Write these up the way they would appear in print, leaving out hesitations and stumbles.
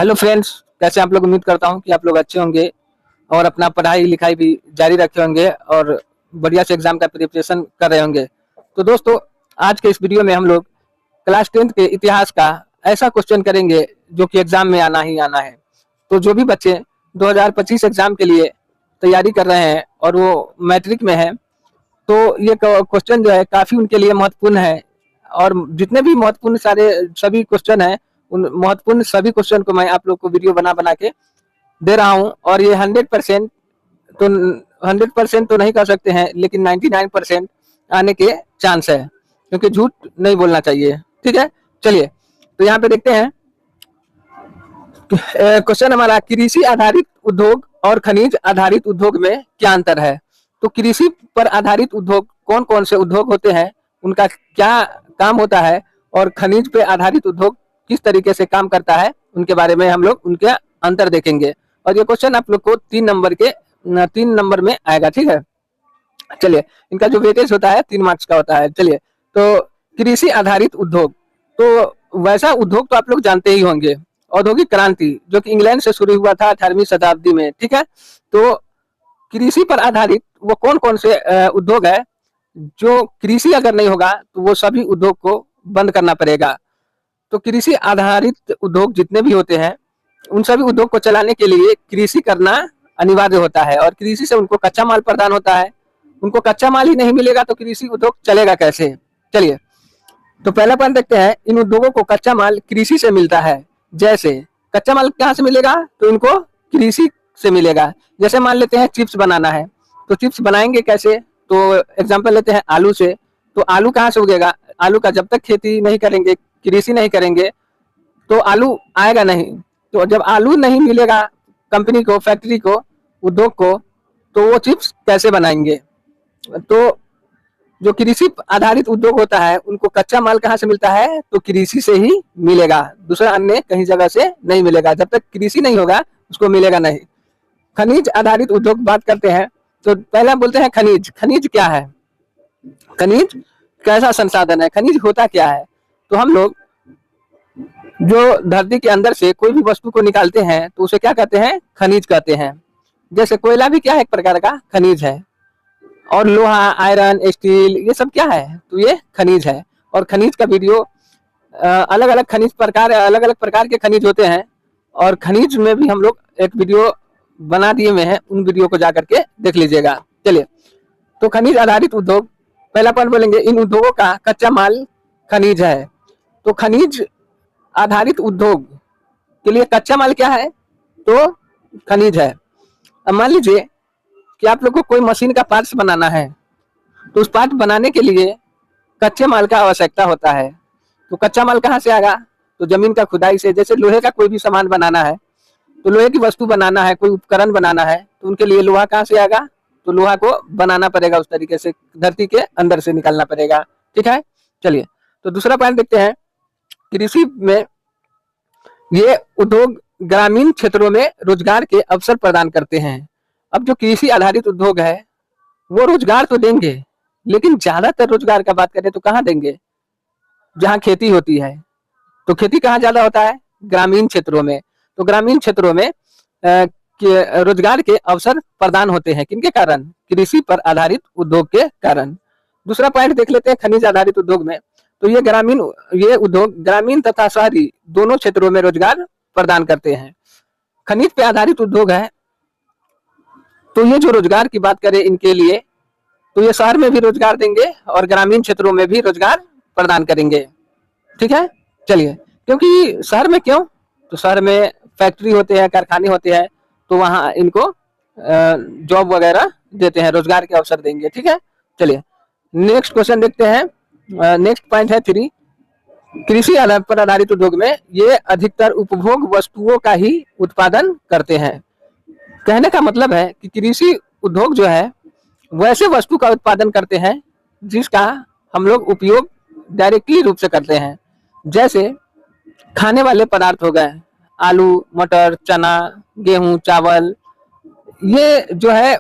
Hello friends, कैसे आप लोग। उम्मीद करता हूं कि आप लोग अच्छे होंगे और अपना पढ़ाई लिखाई भी जारी रखे होंगे और बढ़िया से एग्जाम का प्रिपरेशन कर रहे होंगे। तो दोस्तों, आज के इस वीडियो में हम लोग क्लास 10th के इतिहास का ऐसा क्वेश्चन करेंगे जो कि एग्जाम में आना ही आना है। तो जो भी बच्चे 2025 एग्जाम के लिए तैयारी कर रहे हैं और वो मैट्रिक में है, तो ये क्वेश्चन जो है काफी उनके लिए महत्वपूर्ण है। और जितने भी महत्वपूर्ण सभी क्वेश्चन है, उन महत्वपूर्ण सभी क्वेश्चन को मैं आप लोग को वीडियो बना बना के दे रहा हूं। और ये 100% तो नहीं कर सकते हैं, लेकिन 99% आने के चांस है, क्योंकि झूठ नहीं बोलना चाहिए। ठीक है, चलिए तो यहाँ पे देखते हैं। क्वेश्चन हमारा, कृषि आधारित उद्योग और खनिज आधारित उद्योग में क्या अंतर है। तो कृषि पर आधारित उद्योग कौन कौन से उद्योग होते हैं, उनका क्या काम होता है, और खनिज पे आधारित उद्योग किस तरीके से काम करता है, उनके बारे में हम लोग उनके अंतर देखेंगे। और ये क्वेश्चन आप लोग को 3 नंबर में आएगा। ठीक है, चलिए इनका जो वेटेज होता है 3 मार्क्स का होता है। चलिए, तो कृषि आधारित उद्योग, तो वैसा उद्योग तो आप लोग जानते ही होंगे, औद्योगिक क्रांति जो कि इंग्लैंड से शुरू हुआ था 18वीं शताब्दी में। ठीक है, तो कृषि पर आधारित वो कौन कौन से उद्योग है, जो कृषि अगर नहीं होगा तो वो सभी उद्योग को बंद करना पड़ेगा। तो कृषि आधारित उद्योग जितने भी होते हैं, उन सभी उद्योग को चलाने के लिए कृषि करना अनिवार्य होता है, और कृषि से उनको कच्चा माल प्रदान होता है। उनको कच्चा माल ही नहीं मिलेगा तो कृषि उद्योग चलेगा कैसे। चलिए, तो पहला पॉइंट देखते हैं। इन उद्योगों को कच्चा माल कृषि से मिलता है। जैसे कच्चा माल कहाँ से मिलेगा, तो इनको कृषि से मिलेगा। जैसे मान लेते हैं चिप्स बनाना है, तो चिप्स बनाएंगे कैसे, तो एग्जांपल लेते हैं आलू से। तो आलू कहाँ से उगेगा, आलू का जब तक खेती नहीं करेंगे, कृषि नहीं करेंगे, तो आलू आएगा नहीं। तो जब आलू नहीं मिलेगा कंपनी को, फैक्ट्री को, उद्योग को, तो वो चिप्स कैसे बनाएंगे। तो जो कृषि आधारित उद्योग होता है, उनको कच्चा माल कहाँ से मिलता है, तो कृषि से ही मिलेगा, दूसरा अन्य कहीं जगह से नहीं मिलेगा। जब तक कृषि नहीं होगा उसको मिलेगा नहीं। खनिज आधारित उद्योग बात करते हैं, तो पहले बोलते हैं खनिज। खनिज क्या है, खनिज कैसा संसाधन है, खनिज होता क्या है। तो हम लोग जो धरती के अंदर से कोई भी वस्तु को निकालते हैं तो उसे क्या कहते हैं, खनिज कहते हैं। जैसे कोयला भी क्या है, एक प्रकार का खनिज है। और लोहा, आयरन, स्टील, ये सब क्या है, तो ये खनिज है। और खनिज का वीडियो अलग अलग प्रकार के खनिज होते हैं, और खनिज में भी हम लोग एक वीडियो बना दिए हुए हैं, उन वीडियो को जाकर के देख लीजिएगा। चलिए, तो खनिज आधारित उद्योग, पहला पॉइंट बोलेंगे, इन उद्योगों का कच्चा माल खनिज है। तो खनिज आधारित उद्योग के लिए कच्चा माल क्या है, तो खनिज है। अब मान लीजिए कि आप लोग को कोई मशीन का पार्ट्स बनाना है, तो उस पार्ट बनाने के लिए कच्चे माल का आवश्यकता होता है। तो कच्चा माल कहाँ से आएगा, तो जमीन का खुदाई से। जैसे लोहे का कोई भी सामान बनाना है, तो लोहे की वस्तु बनाना है, कोई उपकरण बनाना है, तो उनके लिए लोहा कहाँ से आएगा, तो लोहा को बनाना पड़ेगा, उस तरीके से धरती के अंदर से निकालना पड़ेगा। ठीक है, चलिए तो दूसरा पॉइंट देखते हैं। कृषि में ये उद्योग ग्रामीण क्षेत्रों में रोजगार के अवसर प्रदान करते हैं। अब जो कृषि आधारित उद्योग है, वो रोजगार तो देंगे, लेकिन ज्यादातर रोजगार का बात करें तो कहाँ देंगे, जहाँ खेती होती है। तो खेती कहाँ ज्यादा होता है, ग्रामीण क्षेत्रों में। तो ग्रामीण क्षेत्रों में रोजगार के अवसर प्रदान होते हैं, किनके कारण, कृषि पर आधारित उद्योग के कारण। दूसरा पॉइंट देख लेते हैं खनिज आधारित उद्योग में। तो ये उद्योग ग्रामीण तथा शहरी दोनों क्षेत्रों में रोजगार प्रदान करते हैं। खनिज पे आधारित उद्योग है, तो ये जो रोजगार की बात करें इनके लिए, तो ये शहर में भी रोजगार देंगे और ग्रामीण क्षेत्रों में भी रोजगार प्रदान करेंगे। ठीक है, चलिए, क्योंकि शहर में क्यों, तो शहर में फैक्ट्री होते हैं, कारखाने होते हैं, तो वहाँ इनको जॉब वगैरह देते हैं, रोजगार के अवसर देंगे। ठीक है, चलिए नेक्स्ट क्वेश्चन देखते हैं। नेक्स्ट पॉइंट है 3, कृषि पर आधारित उद्योग में ये अधिकतर उपभोग वस्तुओं का ही उत्पादन करते हैं। कहने का मतलब है कि कृषि उद्योग जो है वैसे वस्तु का उत्पादन करते हैं जिसका हम लोग उपयोग डायरेक्टली रूप से करते हैं। जैसे खाने वाले पदार्थ हो गए, आलू, मटर, चना, गेहूं, चावल, ये जो है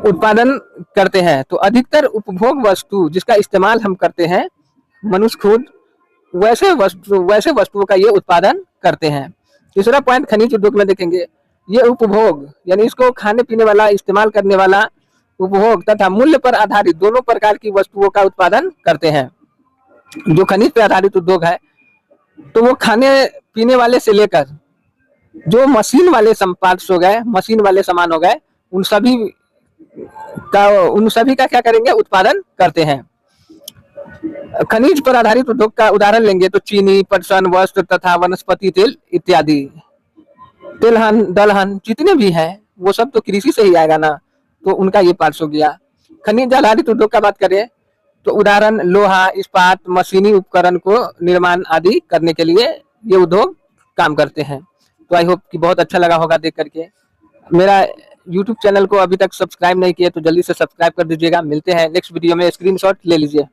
उत्पादन करते हैं। तो अधिकतर उपभोग वस्तु जिसका इस्तेमाल हम करते हैं, मनुष्य खुद वैसे वस्तुओं का ये उत्पादन करते हैं। तीसरा पॉइंट खनिज उद्योग में देखेंगे, ये उपभोग यानी इसको खाने पीने वाला, इस्तेमाल करने वाला उपभोग तथा मूल्य पर आधारित दोनों प्रकार की वस्तुओं का उत्पादन करते हैं। जो खनिज पर आधारित उद्योग है तो वो खाने पीने वाले से लेकर जो मशीन वाले पार्ट्स हो गए, मशीन वाले सामान हो गए, उन सभी का क्या करेंगे, उत्पादन करते हैं। खनिज पर आधारित उद्योग का उदाहरण लेंगे तो चीनी, पटसन, वस्त्र तथा वनस्पति तेल इत्यादि। तिलहन, दलहन जितने भी हैं वो सब तो कृषि से ही आएगा ना, तो उनका ये पार्ट हो गया। खनिज आधारित उद्योग का बात करें तो उदाहरण लोहा, इस्पात, मशीनी उपकरण को निर्माण आदि करने के लिए ये उद्योग काम करते हैं। तो आई होप कि बहुत अच्छा लगा होगा देख करके। मेरा यूट्यूब चैनल को अभी तक सब्सक्राइब नहीं किया तो जल्दी से सब्सक्राइब कर दीजिएगा। मिलते हैं नेक्स्ट वीडियो में, स्क्रीनशॉट ले लीजिए।